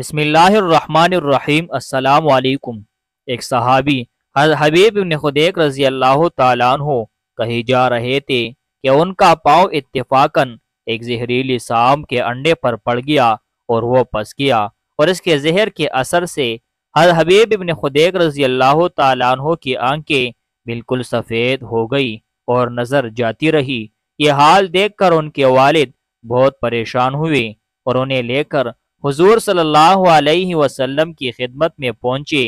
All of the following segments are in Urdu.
بسم اللہ الرحمن الرحیم۔ السلام علیکم۔ ایک صحابی حضرت حبیب بن خدیق رضی اللہ تعالیٰ عنہ کہیں جا رہے تھے کہ ان کا پاؤں اتفاقاً ایک زہریلی سام کے انڈے پر پڑ گیا اور وہ پس گیا، اور اس کے زہر کے اثر سے حضرت حبیب بن خدیق رضی اللہ تعالیٰ عنہ کی آنکھیں بالکل سفید ہو گئی اور نظر جاتی رہی۔ یہ حال دیکھ کر ان کے والد بہت پریشان ہوئے اور انہیں لے کر حضور صلی اللہ علیہ وسلم کی خدمت میں پہنچے۔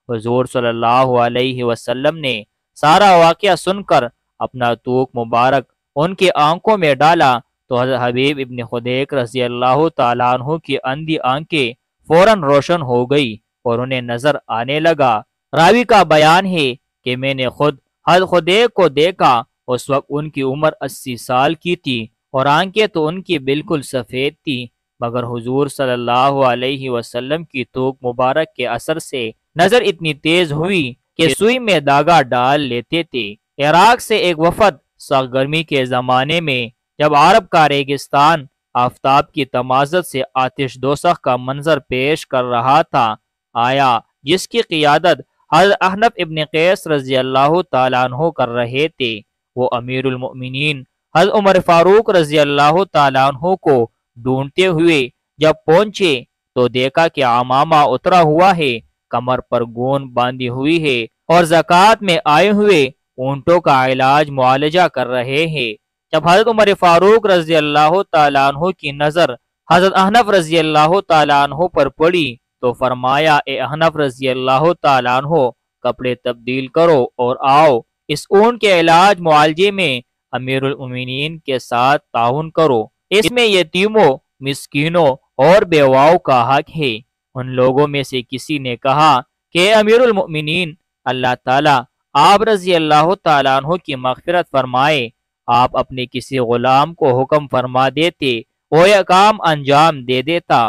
حضور صلی اللہ علیہ وسلم نے سارا واقعہ سن کر اپنا توق مبارک ان کی آنکھوں میں ڈالا تو حضرت حبیب ابن خدیق رضی اللہ تعالیٰ عنہ کی اندھی آنکھیں فوراً روشن ہو گئی اور انہیں نظر آنے لگا۔ راوی کا بیان ہے کہ میں نے خود حضرت خدیق کو دیکھا، اس وقت ان کی عمر 80 سال کی تھی اور آنکھیں تو ان کی بالکل سفید تھی، مگر حضور صلی اللہ علیہ وسلم کی توق مبارک کے اثر سے نظر اتنی تیز ہوئی کہ سوئی میں داغا ڈال لیتے تھے۔ عراق سے ایک وفد سخت گرمی کے زمانے میں جب عرب کا ریگستان آفتاب کی تمازت سے آتش دوزخ کا منظر پیش کر رہا تھا آیا، جس کی قیادت حضرت احنف ابن قیس رضی اللہ تعالیٰ عنہ کر رہے تھے۔ وہ امیر المؤمنین حضرت عمر فاروق رضی اللہ تعالیٰ عنہ کو ڈھونڈتے ہوئے جب پہنچے تو دیکھا کہ عمامہ اترا ہوا ہے، کمر پر گون باندھی ہوئی ہے اور زکوٰۃ میں آئے ہوئے اونٹوں کا علاج معالجہ کر رہے ہیں۔ جب حضرت عمر فاروق رضی اللہ تعالیٰ عنہ کی نظر حضرت احنف رضی اللہ تعالیٰ عنہ پر پڑی تو فرمایا، اے احنف رضی اللہ تعالیٰ عنہ، کپڑے تبدیل کرو اور آؤ، اس اونٹ کے علاج معالجے میں امیر المؤمنین کے ساتھ تعاون کرو، اس میں یتیموں، مسکینوں اور بیواؤں کا حق ہے۔ ان لوگوں میں سے کسی نے کہا کہ امیر المؤمنین، اللہ تعالیٰ آپ رضی اللہ تعالیٰ عنہ کی مغفرت فرمائے، آپ اپنے کسی غلام کو حکم فرما دیتے، وہ یہ کام انجام دے دیتا۔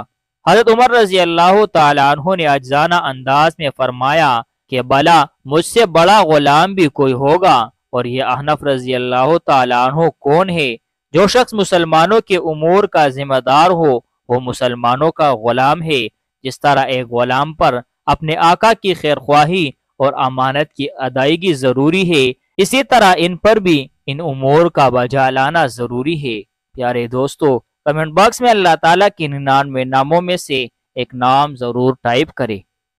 حضرت عمر رضی اللہ تعالیٰ عنہ نے عاجزانہ انداز میں فرمایا کہ بھلا مجھ سے بڑا غلام بھی کوئی ہوگا، اور یہ احنف رضی اللہ تعالیٰ عنہ کون ہے؟ جو شخص مسلمانوں کے امور کا ذمہ دار ہو وہ مسلمانوں کا غلام ہے۔ جس طرح ایک غلام پر اپنے آقا کی خیرخواہی اور امانت کی ادائیگی ضروری ہے، اسی طرح ان پر بھی ان امور کا بجا لانا ضروری ہے۔ پیارے دوستو، کمنٹ باکس میں اللہ تعالیٰ کے 99 ناموں میں سے ایک نام ضرور ٹائپ کرے۔